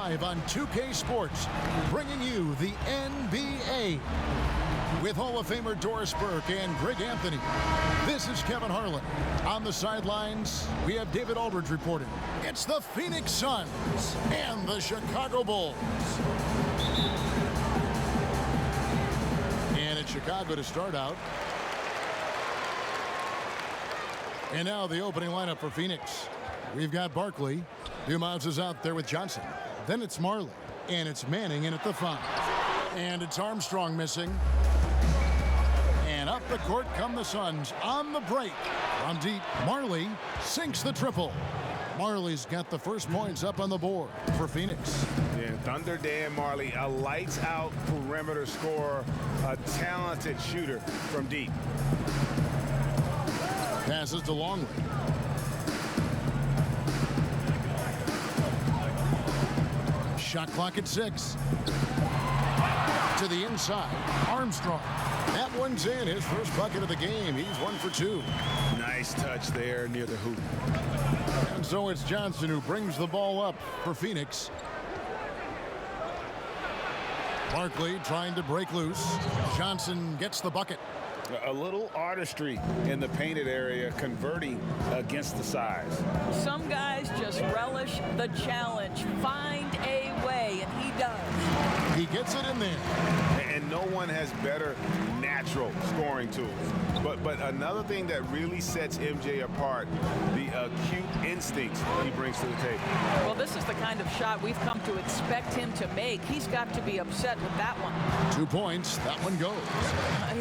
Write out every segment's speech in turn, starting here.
live on 2K Sports, bringing you the NBA. With Hall of Famer Doris Burke and Greg Anthony, this is Kevin Harlan. On the sidelines, we have David Aldridge reporting. It's the Phoenix Suns and the Chicago Bulls. And it's Chicago to start out. And now the opening lineup for Phoenix. We've got Barkley. Dumas is out there with Johnson. Then it's Marley. And it's Manning in at the 5. And it's Armstrong missing. And up the court come the Suns on the break. From deep, Marley sinks the triple. Marley's got the first points up on the board for Phoenix. Yeah, Thunder Dan Marley, a lights-out perimeter scorer, a talented shooter from deep. Passes to Longley. Shot clock at 6. To the inside, Armstrong. That one's in, his first bucket of the game. He's 1 for 2. Nice touch there near the hoop. And so it's Johnson who brings the ball up for Phoenix. Barkley trying to break loose. Johnson gets the bucket. A little artistry in the painted area, converting against the size. Some guys just relish the challenge. Find a way, and he does. He gets it in there. And no one has better natural scoring tools. But another thing that really sets MJ apart, the acute instincts he brings to the table. Well, this is the kind of shot we've come to expect him to make. He's got to be upset with that one. 2 points. That one goes.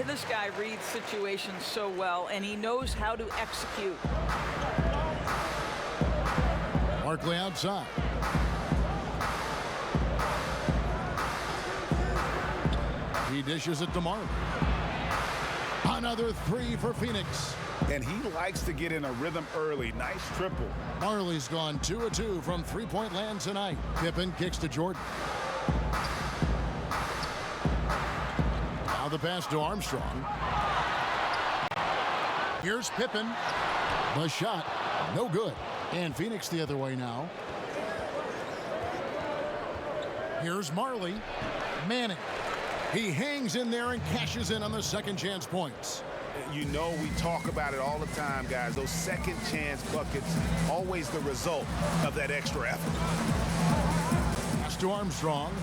This guy reads situations so well, and he knows how to execute. Barkley outside. He dishes it to Marley. Another 3 for Phoenix. And he likes to get in a rhythm early. Nice triple. Marley's gone 2 of 2 from three-point land tonight. Pippen kicks to Jordan. Now the pass to Armstrong. Here's Pippen. The shot, no good. And Phoenix the other way now. Here's Marley. Manning. He hangs in there and cashes in on the second chance points. You know we talk about it all the time, guys. Those second chance buckets, always the result of that extra effort. Pass to Armstrong.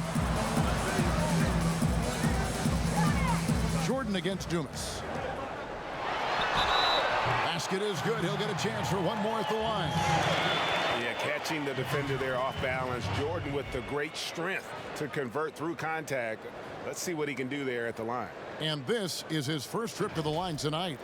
Jordan against Dumas. Basket is good. He'll get a chance for one more at the line. Yeah, catching the defender there off balance. Jordan with the great strength to convert through contact. Let's see what he can do there at the line. And this is his first trip to the line tonight.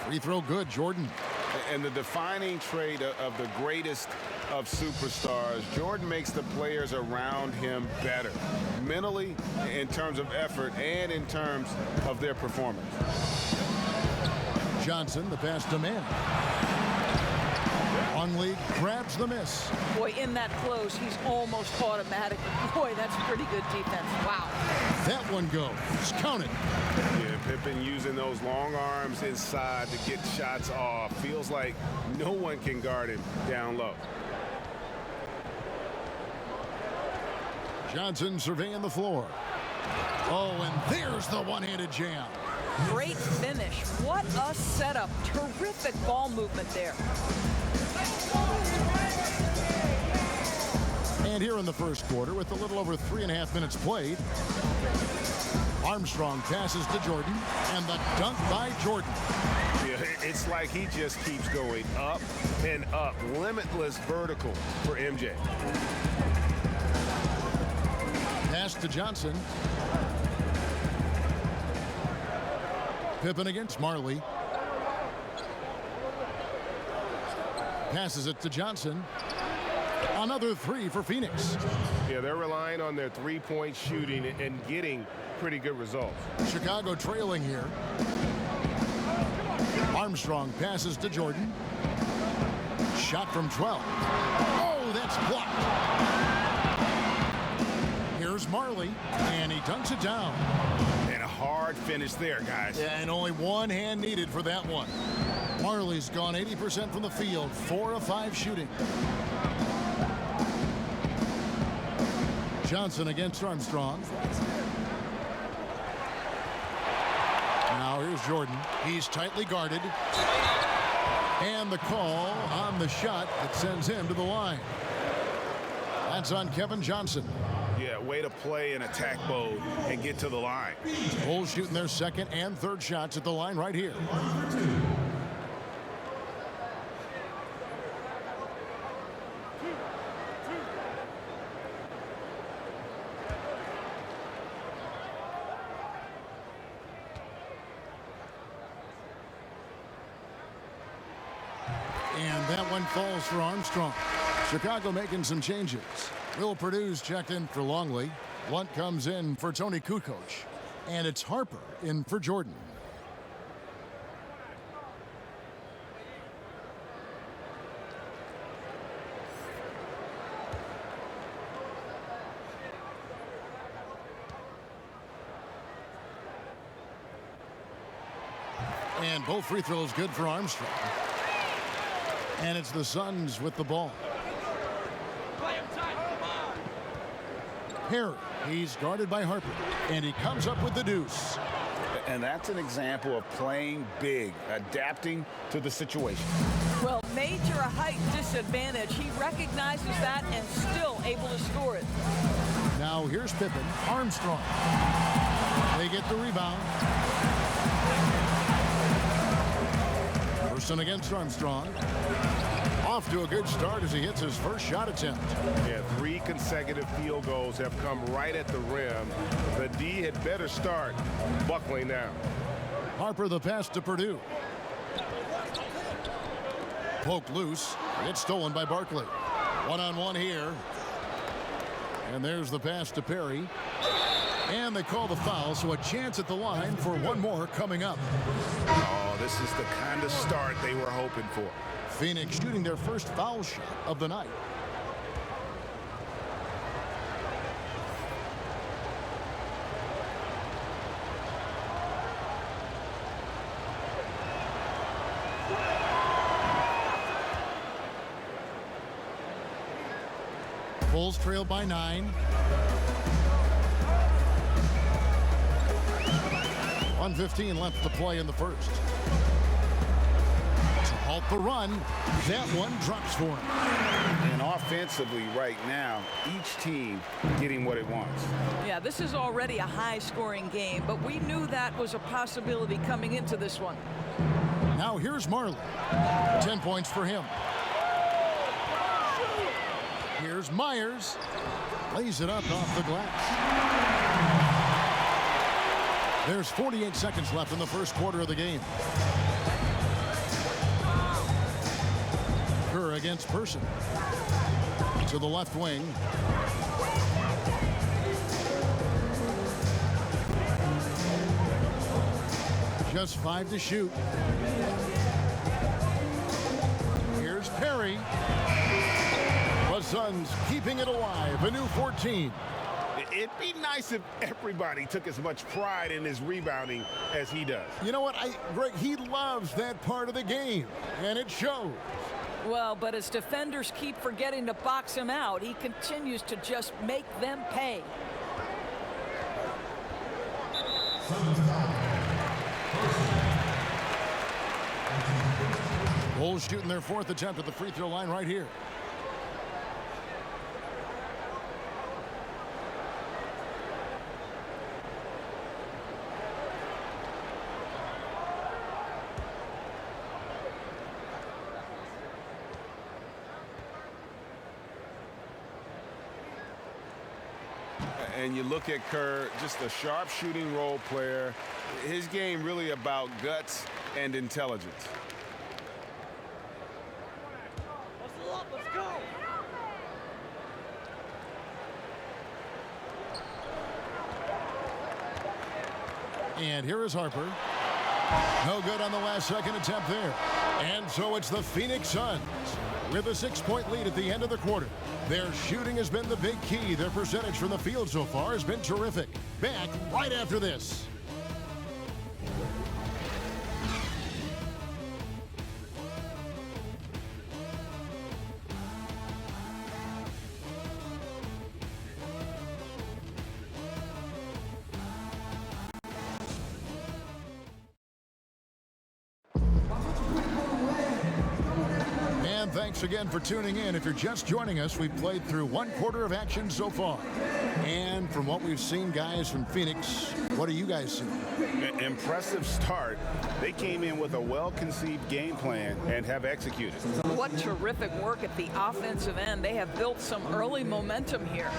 Free throw good, Jordan. And the defining trait of the greatest of superstars, Jordan makes the players around him better, mentally, in terms of effort, and in terms of their performance. Johnson, the pass to Manning. Longley grabs the miss. Boy, in that close, he's almost automatic. Boy, that's pretty good defense. Wow. That one goes. Count it. Yeah, Pippen using those long arms inside to get shots off. Feels like no one can guard him down low. Johnson surveying the floor. Oh, and there's the one-handed jam. Great finish. What a setup. Terrific ball movement there. And here in the first quarter, with a little over 3.5 minutes played, Armstrong passes to Jordan, and the dunk by Jordan. Yeah, it's like he just keeps going up and up. Limitless vertical for MJ. Pass to Johnson. Pippen against Marley. Passes it to Johnson. Another 3 for Phoenix. Yeah, they're relying on their three-point shooting and getting pretty good results. Chicago trailing here. Armstrong passes to Jordan. shot from 12. Oh, that's blocked. Here's Marley, and he dunks it down. And a hard finish there, guys. Yeah, and only one hand needed for that one. Marley's gone 80% from the field, 4 of 5 shooting. Johnson against Armstrong. Now here's Jordan. He's tightly guarded. And the call on the shot that sends him to the line. That's on Kevin Johnson. Yeah, way to play in attack mode and get to the line. Bulls shooting their second and third shots at the line right here. And that one falls for Armstrong. Chicago making some changes. Will Purdue's checked in for Longley. Blunt comes in for Tony Kukoc. And it's Harper in for Jordan. And both free throws good for Armstrong. And it's the Suns with the ball. Perry, he's guarded by Harper, and he comes up with the deuce. And that's an example of playing big, adapting to the situation. Well, major height disadvantage. He recognizes that and still able to score it. Now here's Pippen, Armstrong. They get the rebound. Person against Armstrong. Off to a good start as he hits his first shot attempt. Yeah, 3 consecutive field goals have come right at the rim. The D had better start buckling down. Harper the pass to Purdue. Poked loose. It's stolen by Barkley. One-on-one here. And there's the pass to Perry. And they call the foul, so a chance at the line for one more coming up. Oh, this is the kind of start they were hoping for. Phoenix shooting their first foul shot of the night. Bulls trail by 9. 1:15 left to play in the first. To halt the run, that one drops for him. And offensively right now, each team getting what it wants. Yeah, this is already a high-scoring game, but we knew that was a possibility coming into this one. Now here's Marley. 10 points for him. Here's Myers. Lays it up off the glass. There's 48 seconds left in the first quarter of the game. Kerr against Person. To the left wing. Just 5 to shoot. Here's Perry. The Suns keeping it alive. A new 14. It'd be nice if everybody took as much pride in his rebounding as he does. You know what, Greg, he loves that part of the game, and it shows. Well, but as defenders keep forgetting to box him out, he continues to just make them pay. Bulls shooting their 4th attempt at the free throw line right here. And you look at Kerr, just a sharp shooting role player. His game really about guts and intelligence. Let's go. And here is Harper. No good on the last second attempt there. And so it's the Phoenix Suns with a 6-point lead at the end of the quarter. Their shooting has been the big key. Their percentage from the field so far has been terrific. Back right after this. Thanks again for tuning in. If you're just joining us, we've played through 1 quarter of action so far. And from what we've seen, guys, from Phoenix, what are you guys seeing? Impressive start. They came in with a well-conceived game plan and have executed. What terrific work at the offensive end. They have built some early momentum here.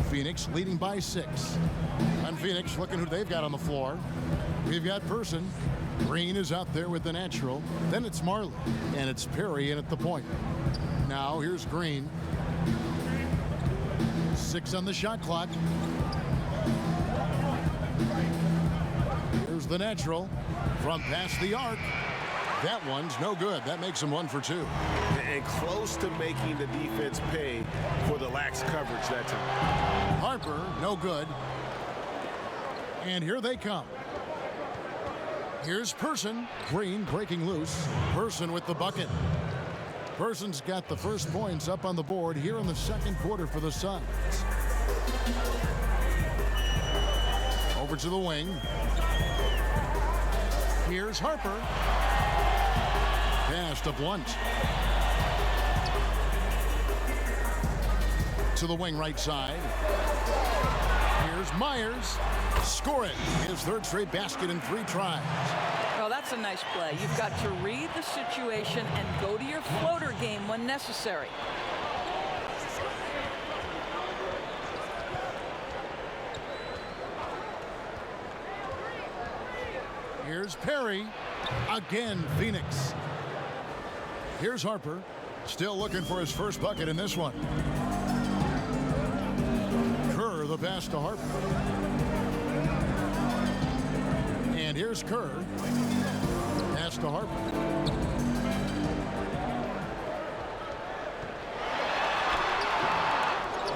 Phoenix leading by 6. And Phoenix looking who they've got on the floor. We've got Person. Green is out there with the natural. Then it's Marley. And it's Perry in at the point. Now here's Green. 6 on the shot clock. Here's the natural from past the arc. That one's no good. That makes him 1 for 2. And close to making the defense pay for the lax coverage that time. Harper, no good. And here they come. Here's Person. Green breaking loose. Person with the bucket. Person's got the first points up on the board here in the second quarter for the Suns. Over to the wing. Here's Harper. Pass to Blunt. To the wing right side. Here's Myers. Score it. His 3rd straight basket in 3 tries. Oh, that's a nice play. You've got to read the situation and go to your floater game when necessary. Here's Perry. Again, Phoenix. Here's Harper. Still looking for his first bucket in this one. Kerr, the pass to Harper. And here's Kerr. Pass to Harper.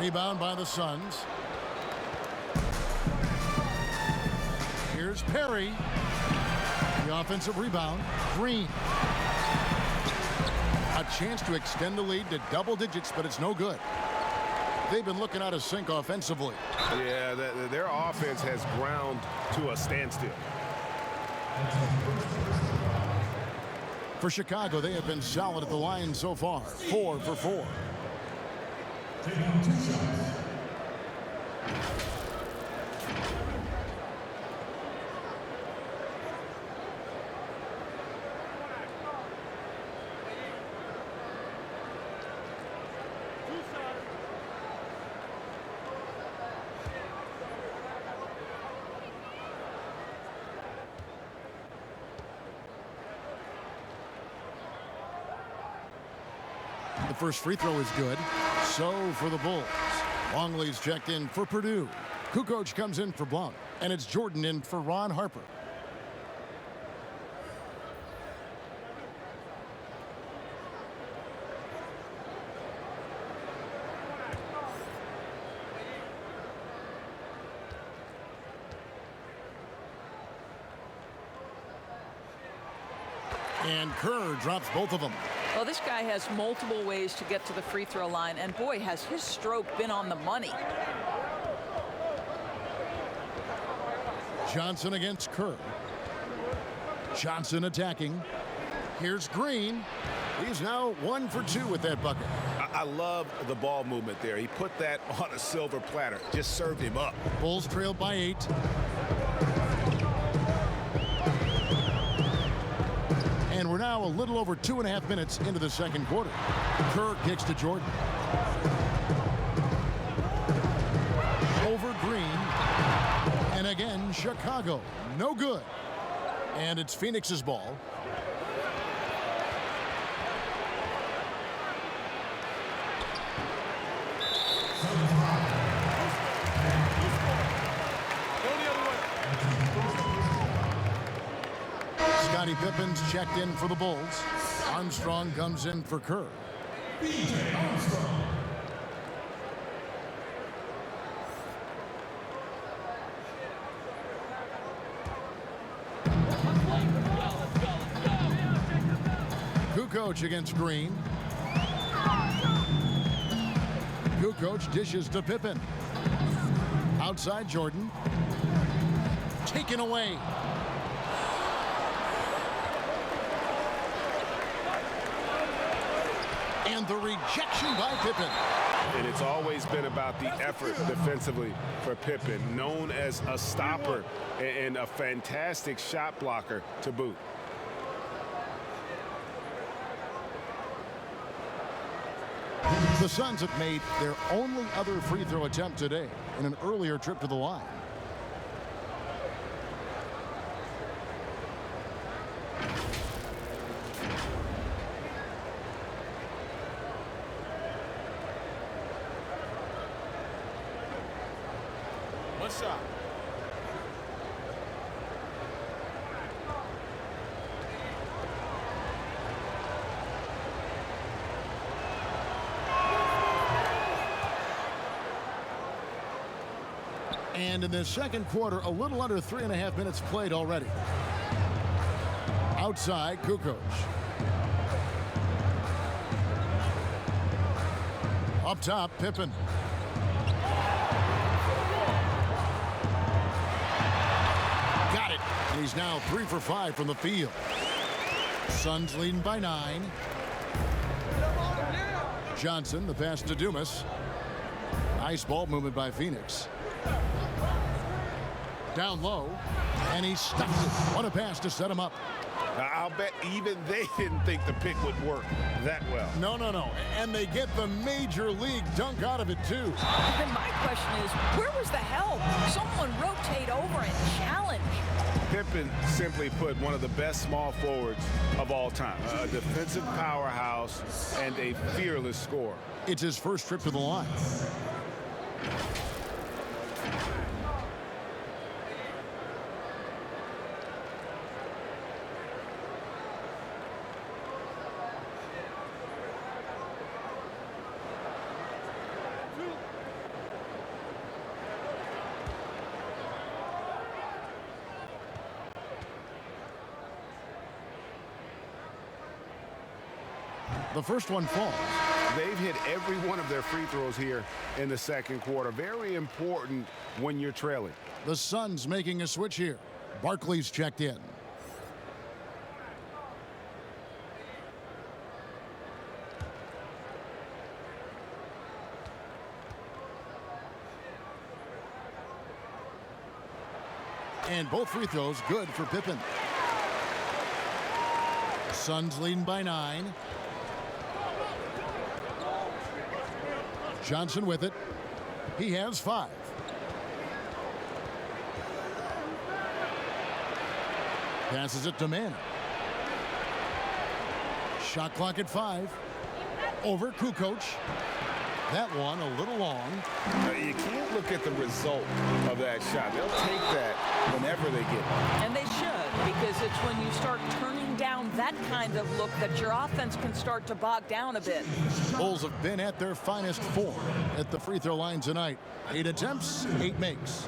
Rebound by the Suns. Here's Perry. The offensive rebound. Green. A chance to extend the lead to double digits, but it's no good. They've been looking out of sync offensively. Yeah, their offense has ground to a standstill. For Chicago, they have been solid at the line so far. 4 for 4. The first free throw is good. So for the Bulls. Longley's checked in for Purdue. Kukoc comes in for Blount. And it's Jordan in for Ron Harper. And Kerr drops both of them. Well, this guy has multiple ways to get to the free throw line, and boy, has his stroke been on the money. Johnson against Kerr. Johnson attacking. Here's Green. He's now 1 for 2 with that bucket. I love the ball movement there. He put that on a silver platter. Just served him up. Bulls trailed by 8. And we're now a little over 2.5 minutes into the second quarter. Kerr kicks to Jordan. Over Green. And again, Chicago. No good. And it's Phoenix's ball. Scottie Pippen's checked in for the Bulls. Armstrong comes in for Kerr. Kukoc against Green. Kukoc dishes to Pippen. Outside Jordan. Taken away. And the rejection by Pippen. And it's always been about the effort defensively for Pippen, known as a stopper and a fantastic shot blocker to boot. The Suns have made their only other free throw attempt today in an earlier trip to the line. What's up? And in the second quarter, a little under 3.5 minutes played already. Outside, Kukoc. Up top, Pippen. Got it. And he's now 3 for 5 from the field. Suns leading by 9. Johnson, the pass to Dumas. Nice ball movement by Phoenix. Down low, and he stuffs it. What a pass to set him up. I'll bet even they didn't think the pick would work that well. No. And they get the major league dunk out of it, too. And my question is, where was the help? Someone rotate over and challenge. Pippen, simply put, one of the best small forwards of all time. A defensive powerhouse and a fearless scorer. It's his first trip to the line. The first one falls. They've hit every one of their free throws here in the second quarter. Very important when you're trailing. The Suns making a switch here. Barkley's checked in. And both free throws good for Pippen. Suns leading by 9. Johnson with it. He has 5. Passes it to Mann. Shot clock at 5. Over Kukoc. That one a little long. You can't look at the result of that shot. They'll take that whenever they get it. And they should, because it's when you start turning down that kind of look that your offense can start to bog down a bit. Bulls have been at their finest 4 at the free throw line tonight. 8 attempts, 8 makes.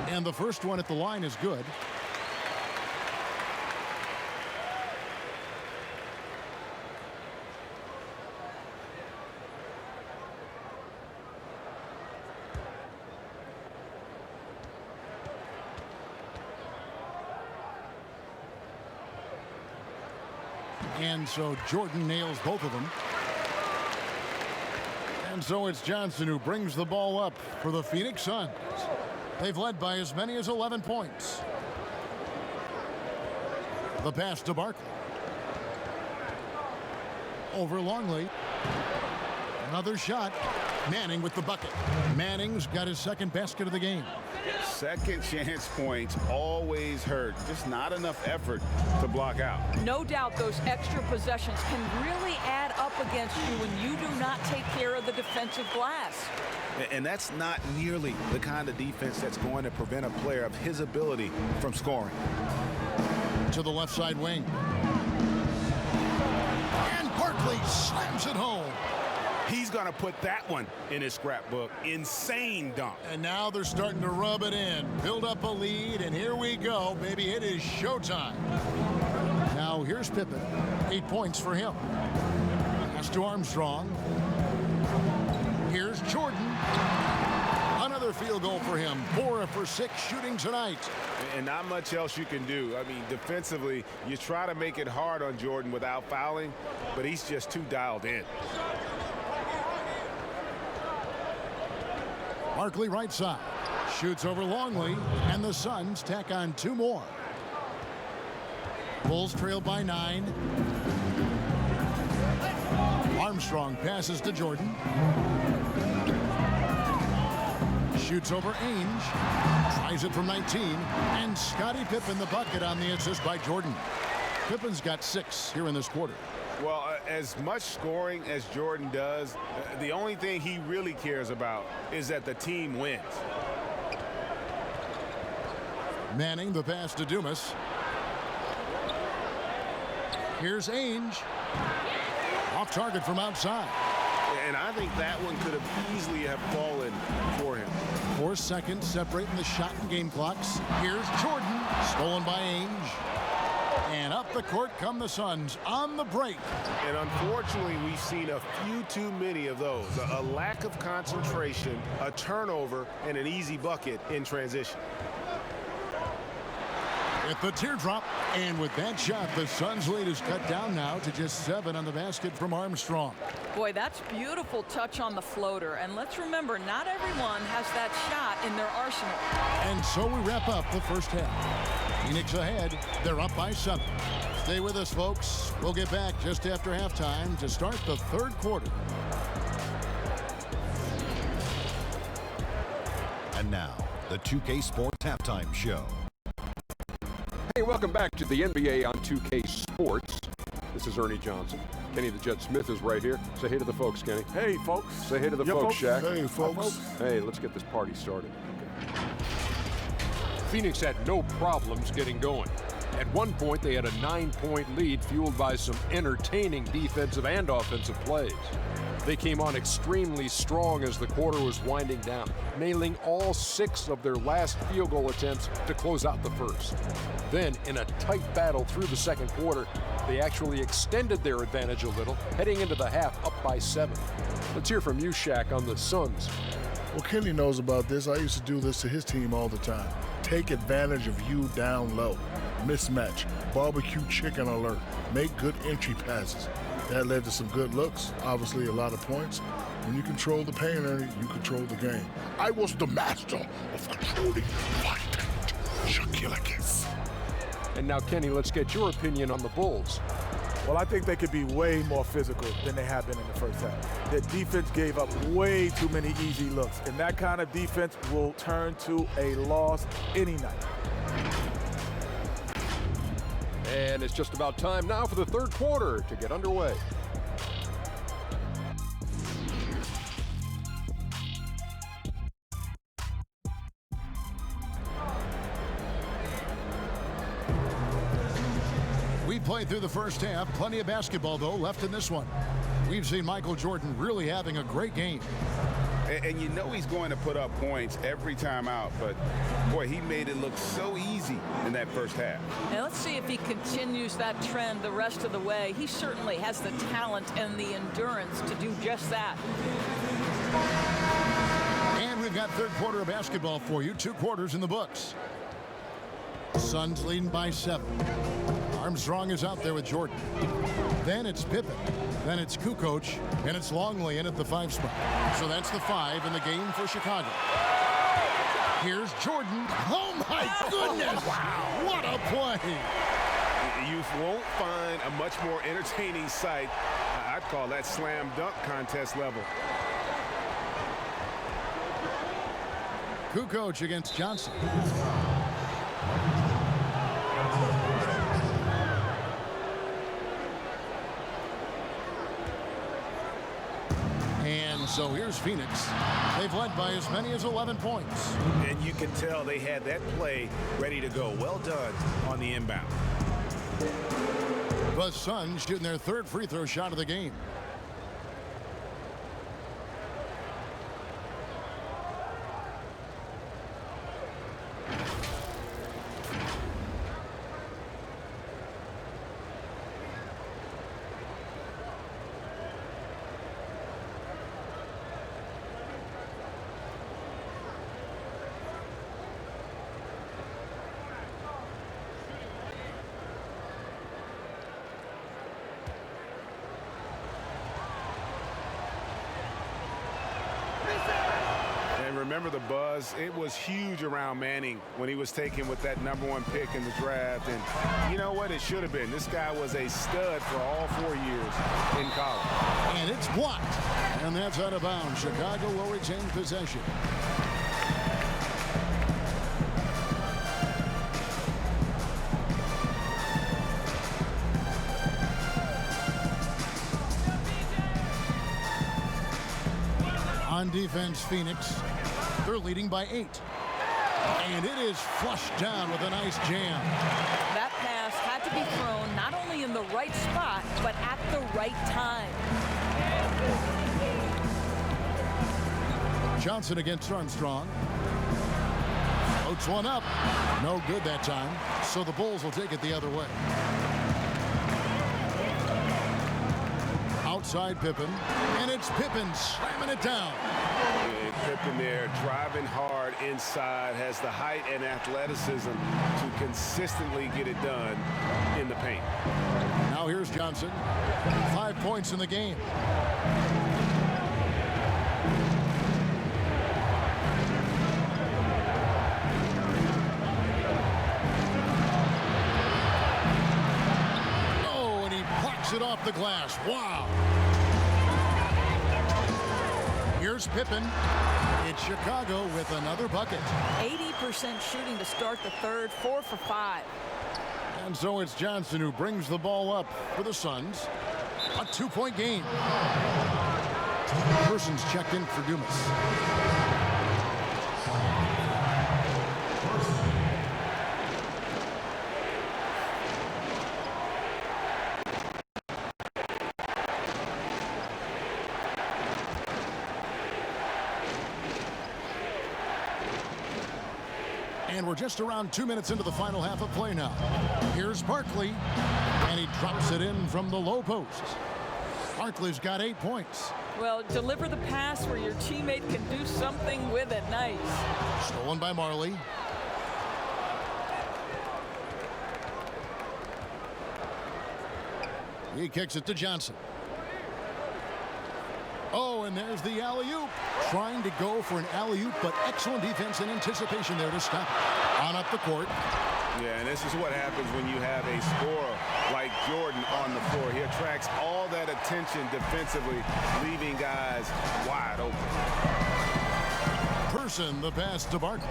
And the first one at the line is good. And so Jordan nails both of them. And so it's Johnson who brings the ball up for the Phoenix Suns. They've led by as many as 11 points. The pass to Barkley. Over Longley. Another shot. Manning with the bucket. Manning's got his second basket of the game. Second chance points always hurt. Just not enough effort to block out. No doubt those extra possessions can really add up against you when you do not take care of the defensive glass. And that's not nearly the kind of defense that's going to prevent a player of his ability from scoring. To the left side wing. And Barkley slams it home. He's going to put that one in his scrapbook. Insane dunk. And now they're starting to rub it in. Build up a lead, and here we go, baby. It is showtime. Now here's Pippen. 8 points for him. Pass to Armstrong. Here's Jordan. Another field goal for him. 4 for 6 shooting tonight. And not much else you can do. I mean, defensively, you try to make it hard on Jordan without fouling, but he's just too dialed in. Barkley right side. Shoots over Longley, and the Suns tack on 2 more. Bulls trail by 9. Armstrong passes to Jordan. Shoots over Ainge. Tries it from 19. And Scottie Pippen the bucket on the assist by Jordan. Pippen's got 6 here in this quarter. Well, as much scoring as Jordan does, the only thing he really cares about is that the team wins. Manning the pass to Dumas. Here's Ainge. Off target from outside. And I think that one could have easily have fallen for him. 4 seconds separating the shot and game clocks. Here's Jordan. Stolen by Ainge. And up the court come the Suns on the break. And unfortunately, we've seen a few too many of those. A lack of concentration, a turnover, and an easy bucket in transition. At the teardrop, and with that shot, the Suns' lead is cut down now to just 7 on the basket from Armstrong. Boy, that's beautiful touch on the floater. And let's remember, not everyone has that shot in their arsenal. And so we wrap up the first half. Phoenix ahead. They're up by 7. Stay with us, folks. We'll get back just after halftime to start the third quarter. And now, the 2K Sports Halftime Show. Hey, welcome back to the NBA on 2K Sports. This is Ernie Johnson. Kenny the Jet Smith is right here. Say hey to the folks, Kenny. Hey, folks. Say hey to the folks, Shaq. Hey, folks. Hey, let's get this party started. Phoenix had no problems getting going. At one point, they had a 9-point lead fueled by some entertaining defensive and offensive plays. They came on extremely strong as the quarter was winding down, nailing all 6 of their last field goal attempts to close out the first. Then, in a tight battle through the second quarter, they actually extended their advantage a little, heading into the half up by 7. Let's hear from you, Shaq, on the Suns. Well, Kenny knows about this. I used to do this to his team all the time. Take advantage of you down low. Mismatch. Barbecue chicken alert. Make good entry passes. That led to some good looks, obviously a lot of points. When you control the paint, Ernie, you control the game. I was the master of controlling violent Shaquille O'Neal. And now, Kenny, let's get your opinion on the Bulls. Well, I think they could be way more physical than they have been in the first half. Their defense gave up way too many easy looks, and that kind of defense will turn to a loss any night. And it's just about time now for the third quarter to get underway. We played through the first half. Plenty of basketball, though, left in this one. We've seen Michael Jordan really having a great game. And you know he's going to put up points every time out, but boy, he made it look so easy in that first half. Now let's see if he continues that trend the rest of the way. He certainly has the talent and the endurance to do just that. And we've got third quarter of basketball for you. 2 quarters in the books. Suns leading by 7. Armstrong is out there with Jordan. Then it's Pippen. Then it's Kukoc. And it's Longley in at the 5 spot. So that's the 5 in the game for Chicago. Here's Jordan. Oh, my goodness. Wow. What a play. You won't find a much more entertaining sight. I'd call that slam dunk contest level. Kukoc against Johnson. And so here's Phoenix. They've led by as many as 11 points. And you can tell they had that play ready to go. Well done on the inbound. The Suns shooting their third free throw shot of the game. Remember the buzz? It was huge around Manning when he was taken with that #1 pick in the draft. And you know what? It should have been. This guy was a stud for all 4 years in college. And it's blocked. And that's out of bounds. Chicago will retain possession. On defense, Phoenix. They're leading by 8. And it is flushed down with a nice jam. That pass had to be thrown not only in the right spot, but at the right time. Johnson against Armstrong. Floats one up. No good that time. So the Bulls will take it the other way. Outside Pippen. And it's Pippen slamming it down. Pippen there driving hard inside, has the height and athleticism to consistently get it done in the paint. Now here's Johnson. 5 points in the game. Oh, and he blocks it off the glass. Wow. Here's Pippen. It's Chicago with another bucket. 80% shooting to start the third, 4 for 5. And so it's Johnson who brings the ball up for the Suns. A 2-point game. Person's checked in for Dumas. And we're just around 2 minutes into the final half of play now. Here's Barkley, and he drops it in from the low post. Barkley's got 8 points. Well, deliver the pass where your teammate can do something with it. Nice. Stolen by Marley. He kicks it to Johnson. Oh, and there's the alley-oop. Trying to go for an alley-oop, but excellent defense and anticipation there to stop it. On up the court. Yeah, and this is what happens when you have a scorer like Jordan on the floor. He attracts all that attention defensively, leaving guys wide open. Person, the pass to Barkley.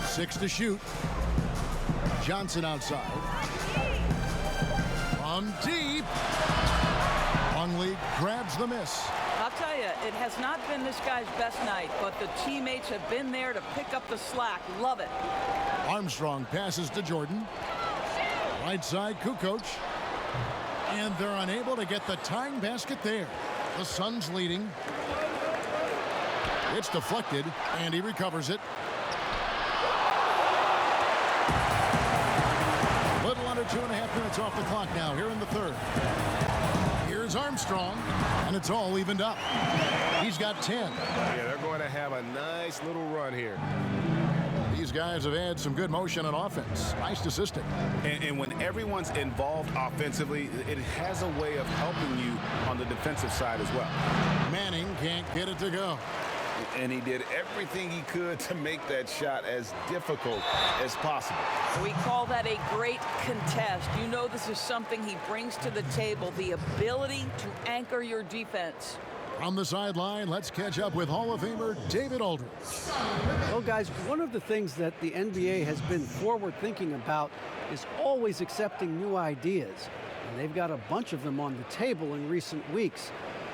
Six to shoot. Johnson outside. From deep. Longley grabs the miss. I'll tell you, it has not been this guy's best night, but the teammates have been there to pick up the slack. Love it. Armstrong passes to Jordan. Right side, Kukoc. And they're unable to get the tying basket there. The Suns leading. It's deflected, and he recovers it. Little under 2.5 minutes off the clock now here in the third. Here's Armstrong, and it's all evened up. He's got 10. Yeah, they're going to have a nice little run here. These guys have had some good motion on offense. Nice assisting. And when everyone's involved offensively, it has a way of helping you on the defensive side as well. Manning can't get it to go. And he did everything he could to make that shot as difficult as possible. We call that a great contest. You know this is something he brings to the table, the ability to anchor your defense. On the sideline, let's catch up with Hall of Famer David Aldridge. Well, guys, one of the things that the NBA has been forward thinking about is always accepting new ideas. And they've got a bunch of them on the table in recent weeks.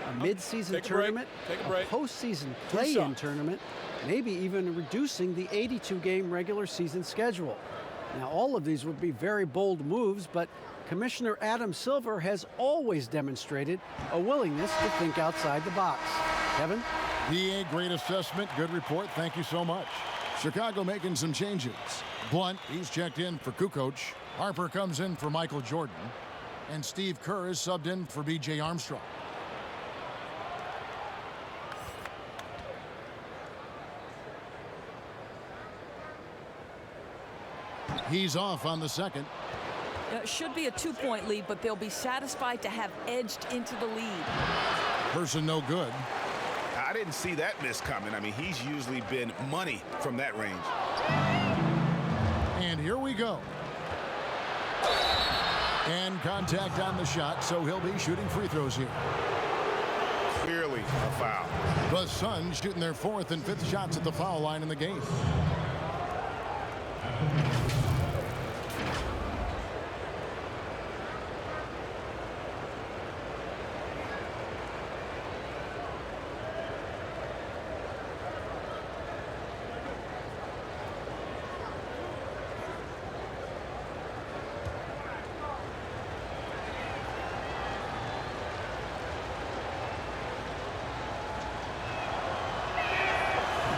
A mid-season tournament, a postseason play-in tournament, maybe even reducing the 82-game regular season schedule. Now, all of these would be very bold moves, but Commissioner Adam Silver has always demonstrated a willingness to think outside the box. Kevin? PA, great assessment, good report, thank you so much. Chicago making some changes. Blunt, he's checked in for Kukoc. Harper comes in for Michael Jordan. And Steve Kerr is subbed in for B.J. Armstrong. He's off on the second. Should be a 2-point lead, but they'll be satisfied to have edged into the lead. Person no good. I didn't see that miss coming. I mean, he's usually been money from that range. And here we go. And contact on the shot, so he'll be shooting free throws here. Clearly a foul. The Suns shooting their 4th and 5th shots at the foul line in the game.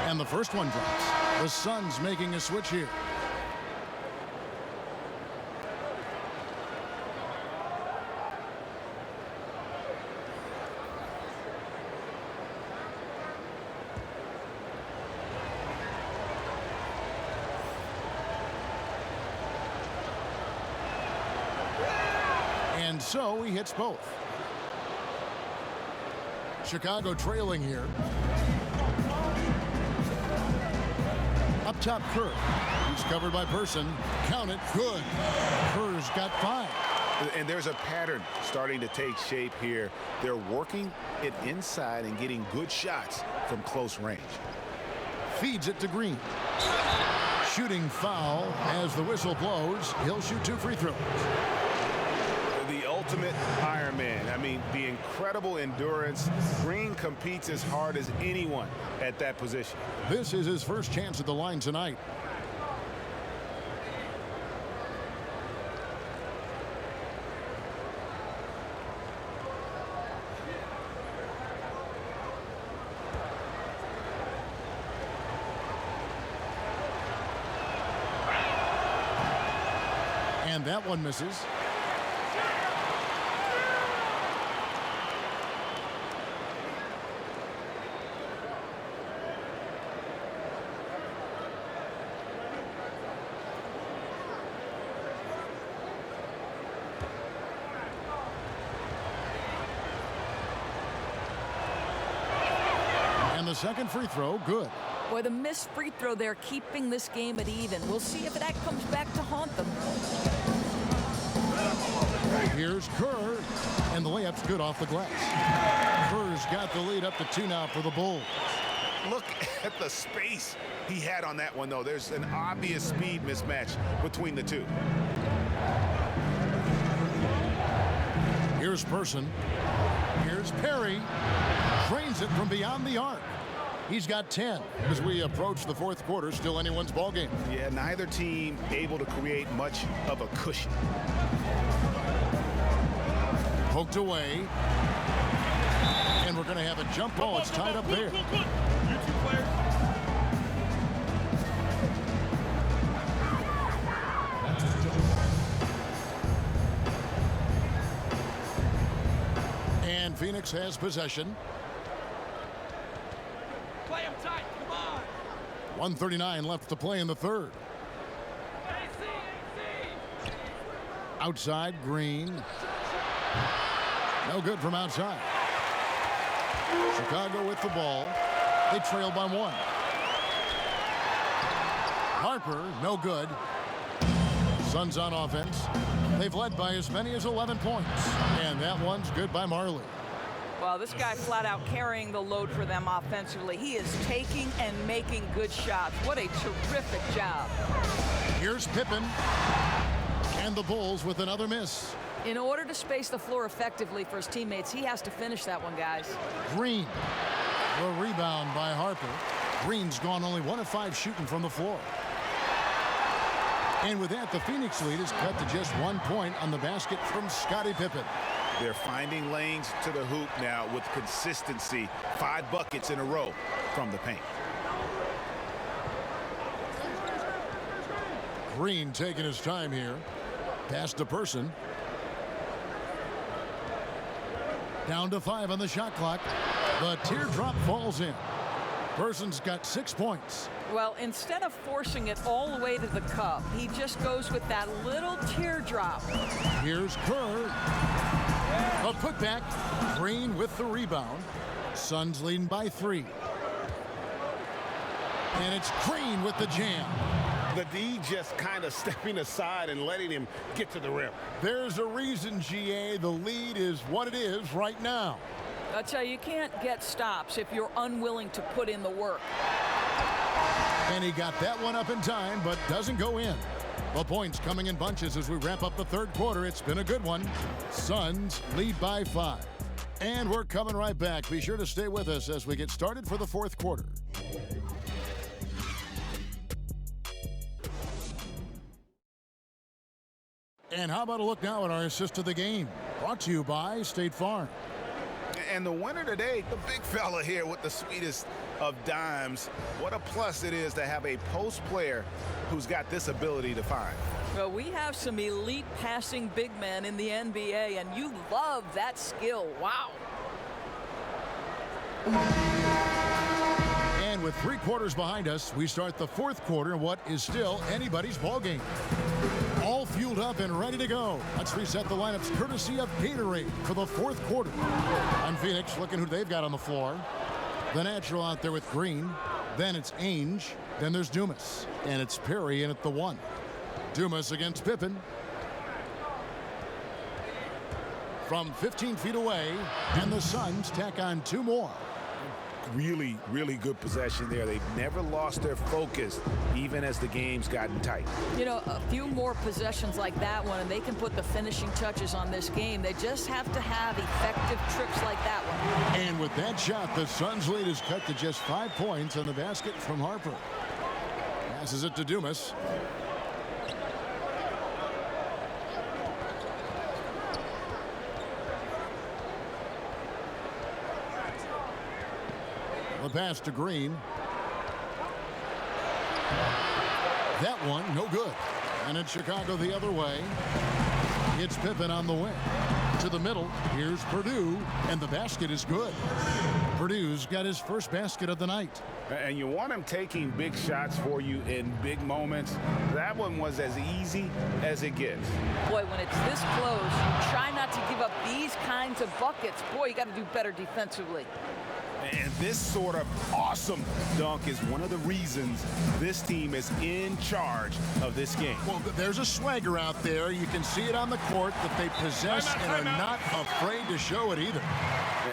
And the first one drops. The Suns making a switch here. And so he hits both. Chicago trailing here. Up top, Kerr. He's covered by Person. Count it. Good. Kerr's got 5. And there's a pattern starting to take shape here. They're working it inside and getting good shots from close range. Feeds it to Green. Shooting foul as the whistle blows. He'll shoot 2 free throws. The ultimate Iron Man. I mean, the incredible endurance. Green competes as hard as anyone at that position. This is his first chance at the line tonight. And that one misses. The second free throw, good. Boy, the missed free throw there, keeping this game at even. We'll see if that comes back to haunt them. Here's Kerr, and the layup's good off the glass. Kerr's got the lead up to 2 now for the Bulls. Look at the space he had on that one, though. There's an obvious speed mismatch between the two. Here's Person. Here's Perry. Drains it from beyond the arc. He's got 10 as we approach the 4th quarter. Still anyone's ball game. Yeah, neither team able to create much of a cushion. Poked away. And we're going to have a jump ball. It's tied up there. You 2 players. And Phoenix has possession. Play him tight, come on. 1:39 left to play in the 3rd. Outside, Green. No good from outside. Chicago with the ball. They trail by 1. Harper, no good. Suns on offense. They've led by as many as 11 points. And that one's good by Marley. Well, this guy flat out carrying the load for them offensively. He is taking and making good shots. What a terrific job. Here's Pippen. And the Bulls with another miss. In order to space the floor effectively for his teammates, he has to finish that one, guys. Green. The rebound by Harper. Green's gone only 1 of 5 shooting from the floor. And with that, the Phoenix lead is cut to just 1 point on the basket from Scottie Pippen. They're finding lanes to the hoop now with consistency. 5 buckets in a row from the paint. Green taking his time here. Pass to Person. Down to 5 on the shot clock. The teardrop falls in. Person's got 6 points. Well, instead of forcing it all the way to the cup, he just goes with that little teardrop. Here's Kerr. A putback. Green with the rebound. Suns leading by 3. And it's Green with the jam. The D just kind of stepping aside and letting him get to the rim. There's a reason, GA. The lead is what it is right now. I tell you, you can't get stops if you're unwilling to put in the work. And he got that one up in time, but doesn't go in. The points coming in bunches as we wrap up the third quarter. It's been a good one. Suns lead by 5. And we're coming right back. Be sure to stay with us as we get started for the fourth quarter. And how about a look now at our assist of the game? Brought to you by State Farm. And the winner today, the big fella here with the sweetest of dimes. What a plus it is to have a post player who's got this ability to find. Well, we have some elite passing big men in the NBA, and you love that skill. Wow. And with 3 quarters behind us, we start the fourth quarter in what is still anybody's ballgame. All fueled up and ready to go. Let's reset the lineups courtesy of Gatorade for the fourth quarter. I'm Phoenix, looking who they've got on the floor. The natural out there with Green. Then it's Ainge. Then there's Dumas. And it's Perry in at the 1. Dumas against Pippen. From 15 feet away, and the Suns tack on 2 more. Really, really good possession there. They've never lost their focus, even as the game's gotten tight. You know, a few more possessions like that one, and they can put the finishing touches on this game. They just have to have effective trips like that one. And with that shot, the Suns' lead is cut to just 5 points on the basket from Harper. Passes it to Dumas. The pass to Green. That one, no good. And it's Chicago the other way. It's Pippen on the wing. To the middle, here's Purdue, and the basket is good. Purdue's got his first basket of the night. And you want him taking big shots for you in big moments. That one was as easy as it gets. Boy, when it's this close, you try not to give up these kinds of buckets. Boy, you got to do better defensively. And this sort of awesome dunk is one of the reasons this team is in charge of this game. Well, there's a swagger out there. You can see it on the court that they possess and are not afraid to show it either.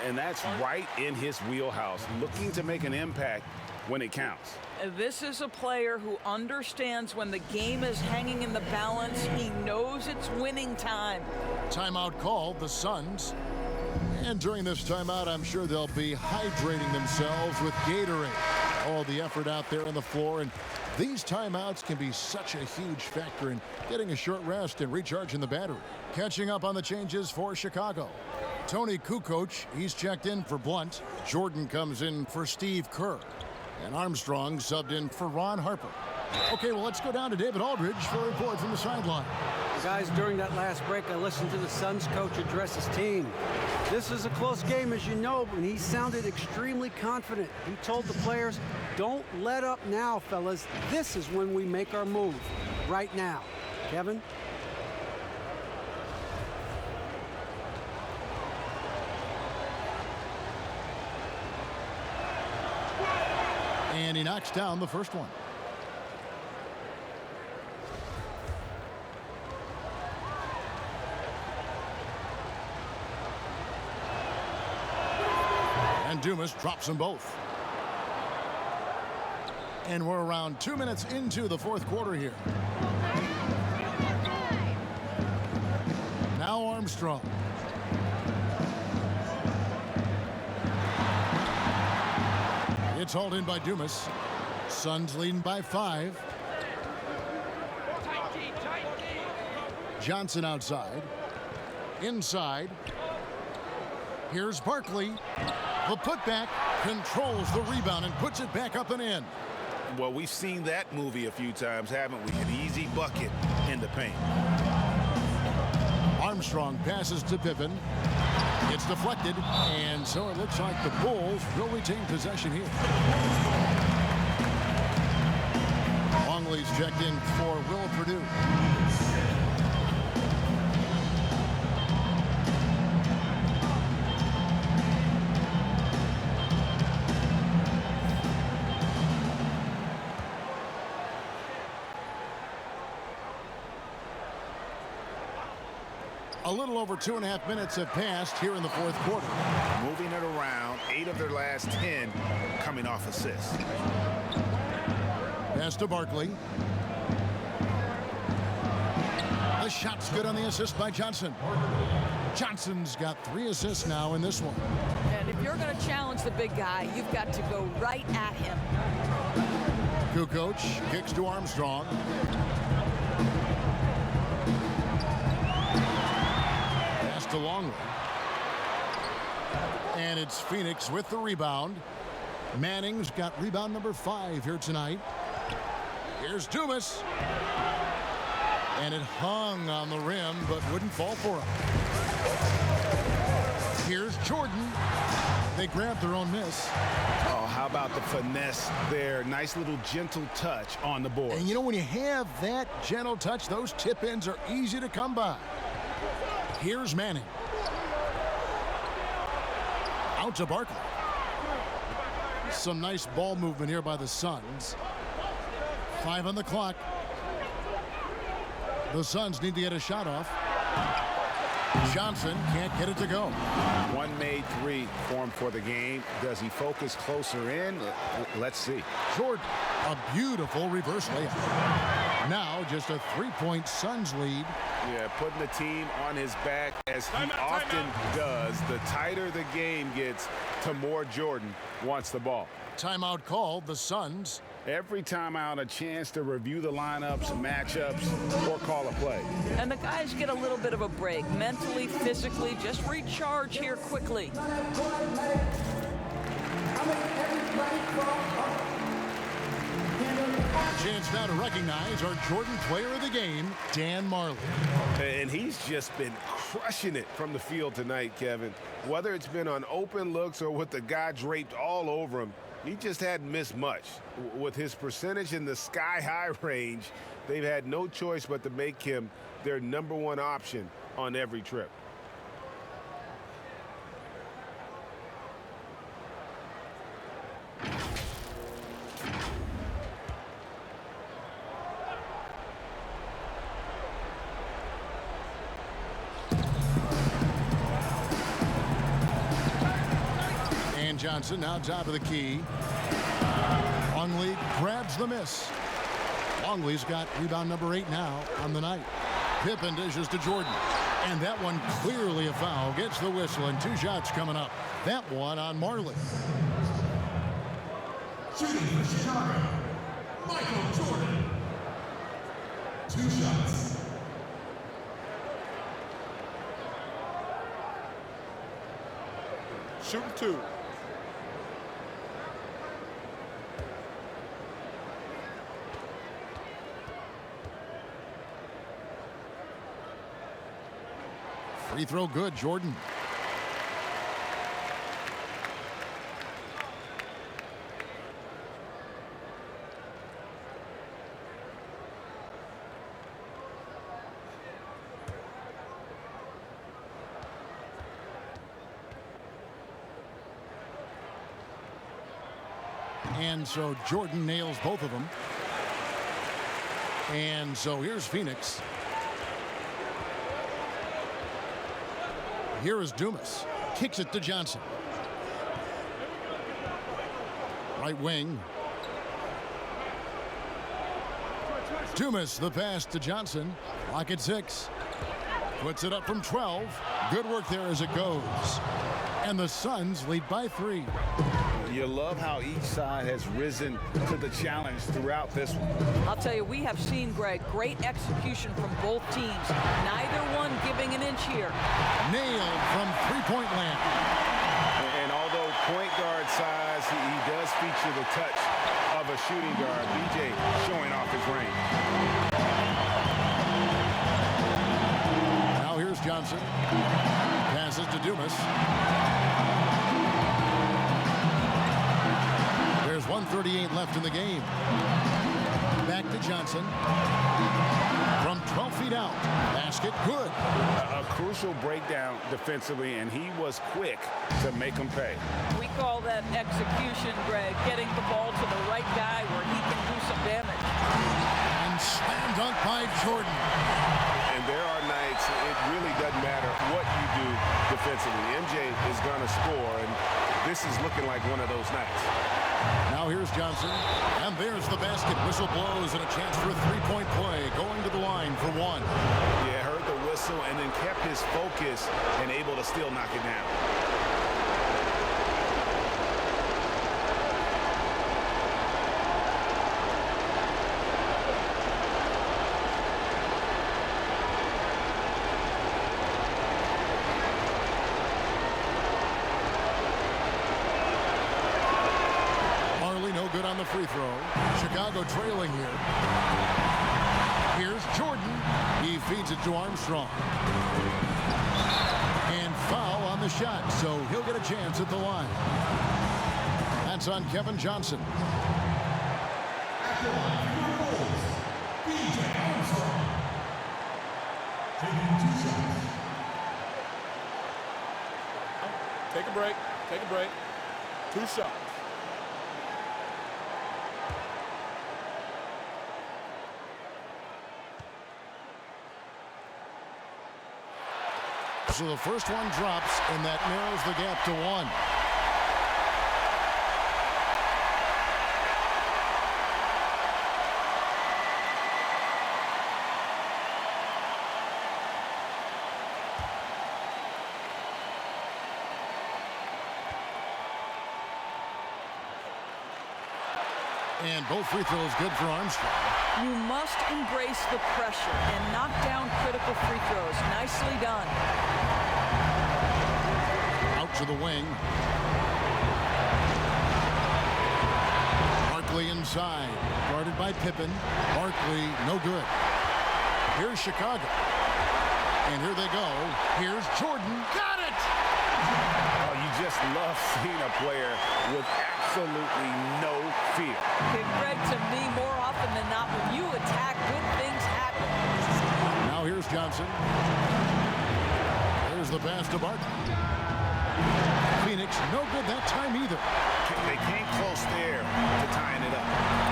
And that's right in his wheelhouse, looking to make an impact when it counts. This is a player who understands when the game is hanging in the balance. He knows it's winning time. Timeout called, the Suns. And during this timeout, I'm sure they'll be hydrating themselves with Gatorade. All the effort out there on the floor. And these timeouts can be such a huge factor in getting a short rest and recharging the battery. Catching up on the changes for Chicago. Tony Kukoc, he's checked in for Blunt. Jordan comes in for Steve Kerr. And Armstrong subbed in for Ron Harper. Okay, well, let's go down to David Aldridge for a report from the sideline. Guys, during that last break, I listened to the Suns coach address his team. This is a close game, as you know, and he sounded extremely confident. He told the players, don't let up now, fellas. This is when we make our move, right now. Kevin? And he knocks down the first one. And Dumas drops them both. And we're around 2 minutes into the fourth quarter here. Now Armstrong. It's hauled in by Dumas. Suns leading by 5. Johnson outside. Inside. Here's Barkley. The putback controls the rebound and puts it back up and in. Well, we've seen that movie a few times, haven't we? An easy bucket in the paint. Armstrong passes to Pippen. It's deflected, and so it looks like the Bulls will retain possession here. Longley's checked in for Will Purdue. A little over 2.5 minutes have passed here in the fourth quarter. Moving it around, 8 of their last 10 coming off assists. Pass to Barkley. The shot's good on the assist by Johnson. Johnson's got 3 assists now in this one. And if you're going to challenge the big guy, you've got to go right at him. Kukoc kicks to Armstrong. To Longley. And it's Phoenix with the rebound. Manning's got rebound number 5 here tonight. Here's Dumas. And it hung on the rim, but wouldn't fall for him. Here's Jordan. They grabbed their own miss. Oh, how about the finesse there? Nice little gentle touch on the board. And you know, when you have that gentle touch, those tip-ins are easy to come by. Here's Manning. Out to Barkley. Some nice ball movement here by the Suns. 5 on the clock. The Suns need to get a shot off. Johnson can't get it to go. One made 3 formed for the game. Does he focus closer in? Let's see. Jordan, a beautiful reverse layup. Now just a 3-point Suns lead. Yeah, putting the team on his back as he often does. The tighter the game gets, the more Jordan wants the ball. Timeout called, the Suns. Every timeout, a chance to review the lineups, matchups, or call a play. And the guys get a little bit of a break, mentally, physically, just recharge here quickly. Chance now to recognize our Jordan player of the game, Dan Marley. And he's just been crushing it from the field tonight, Kevin. Whether it's been on open looks or with the guy draped all over him, he just hadn't missed much. With his percentage in the sky-high range, they've had no choice but to make him their #1 option on every trip. Johnson now top of the key. Longley grabs the miss. Longley's got rebound number 8 now on the night. Pippen dishes to Jordan. And that one clearly a foul. Gets the whistle and 2 shots coming up. That one on Marley. Shooting for Chicago, Michael Jordan. 2 shots. Shooting 2. Free throw good, Jordan. And so Jordan nails both of them. And so here's Phoenix. Here is Dumas. Kicks it to Johnson. Right wing. Dumas, the pass to Johnson. Lock at 6. Puts it up from 12. Good work there as it goes. And the Suns lead by 3. You love how each side has risen to the challenge throughout this one. I'll tell you, we have seen, Greg, great execution from both teams. Neither one giving an inch here. Nailed from three-point land. And although point guard size, he does feature the touch of a shooting guard. BJ showing off his range. Now here's Johnson. Passes to Dumas. There's 1:38 left in the game. Back to Johnson. From 12 feet out. Basket good. A crucial breakdown defensively, and he was quick to make him pay. We call that execution, Greg, getting the ball to the right guy where he can do some damage. And slam dunk by Jordan. And there are nights it really doesn't matter what you do defensively. MJ is going to score, and this is looking like one of those nights. Now here's Johnson, and there's the basket. Whistle blows and a chance for a three-point play. Going to the line for 1. Yeah, heard the whistle and then kept his focus and able to still knock it down. Good on the free throw. Chicago trailing here. Here's Jordan. He feeds it to Armstrong. And foul on the shot, so he'll get a chance at the line. That's on Kevin Johnson. At the line for goals, BJ Armstrong. Taking 2 shots. Take a break. Take a break. 2 shots. So the first one drops, and that narrows the gap to 1. And both free throws good for Armstrong. You must embrace the pressure and knock down critical free throws. Nicely done. Out to the wing. Barkley inside. Guarded by Pippen. Barkley, no good. Here's Chicago. And here they go. Here's Jordan. Got it! Oh, you just love seeing a player with absolutely no fear. Okay, Greg, to me, more often than not, when you attack, good things happen. Now here's Johnson. There's the pass to Barkley. Phoenix, no good that time either. They came close there to tying it up.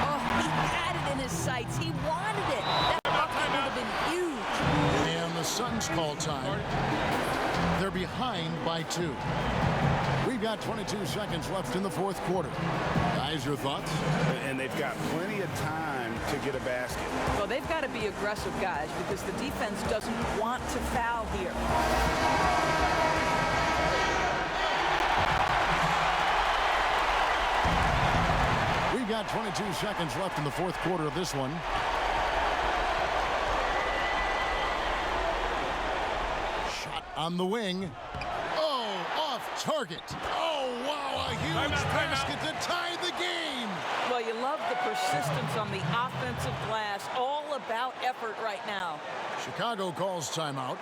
Oh, he had it in his sights. He wanted it. That bucket would have been huge. And the Suns call time. They're behind by 2. We've got 22 seconds left in the 4th quarter. Guys, your thoughts? And they've got plenty of time to get a basket. Well, they've got to be aggressive, guys, because the defense doesn't want to foul here. We've got 22 seconds left in the 4th quarter of this one. Shot on the wing. Oh, off target. Oh, wow, a huge basket to tie the game. Well, you love the persistence on the offensive glass. All about effort right now. Chicago calls timeout.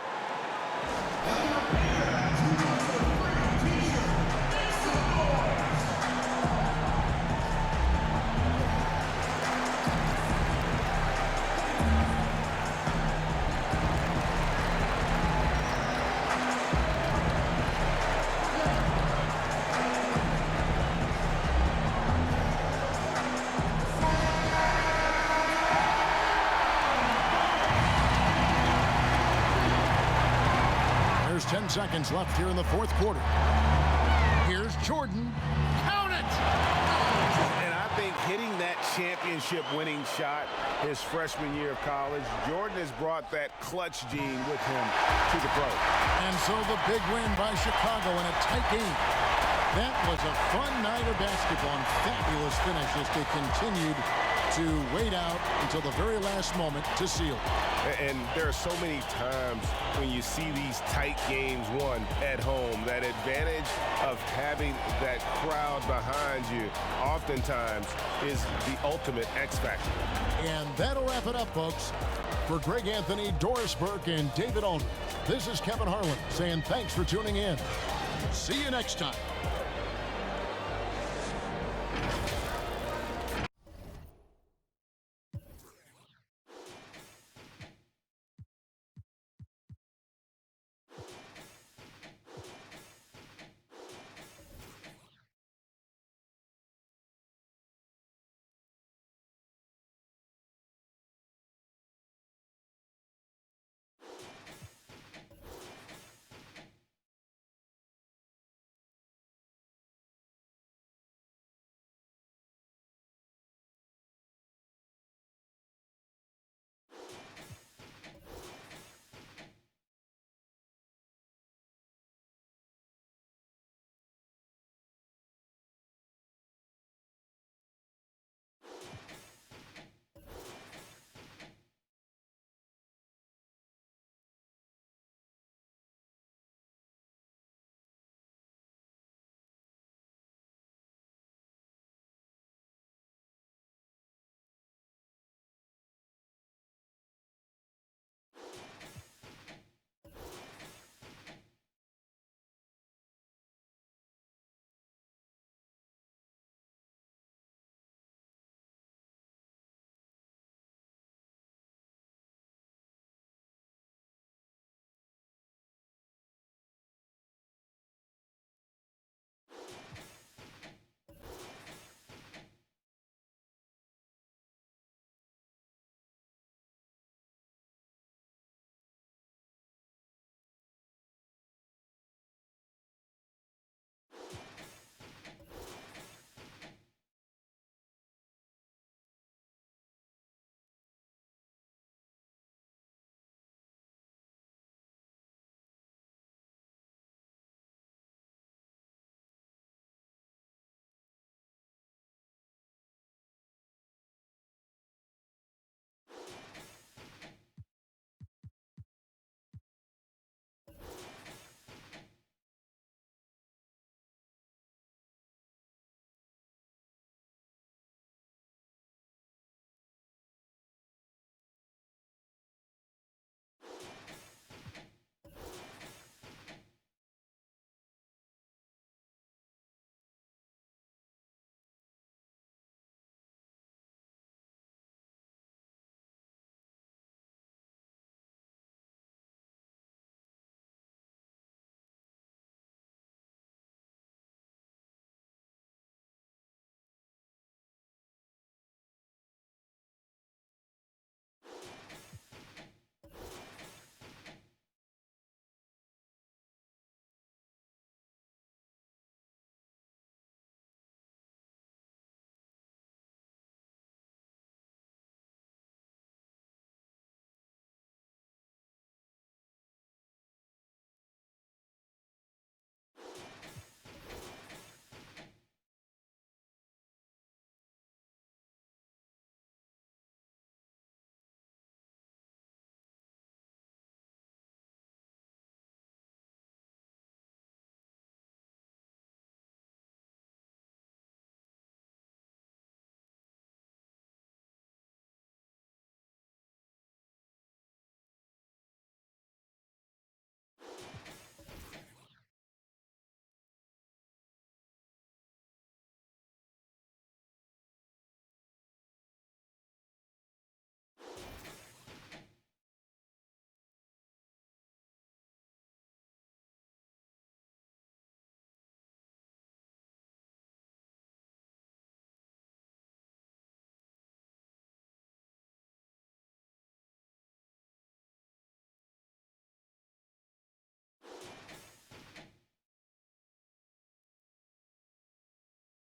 seconds left here in the fourth quarter. Here's Jordan. Count it! And I think hitting that championship-winning shot his freshman year of college, Jordan has brought that clutch gene with him to the pro. And so the big win by Chicago in a tight game. That was a fun night of basketball and fabulous finish as they continued to wait out until the very last moment to seal. And there are so many times when you see these tight games won at home, that advantage of having that crowd behind you oftentimes is the ultimate X factor. And that'll wrap it up, folks. For Greg Anthony, Doris Burke, and David Ulrich, this is Kevin Harlan saying thanks for tuning in. See you next time.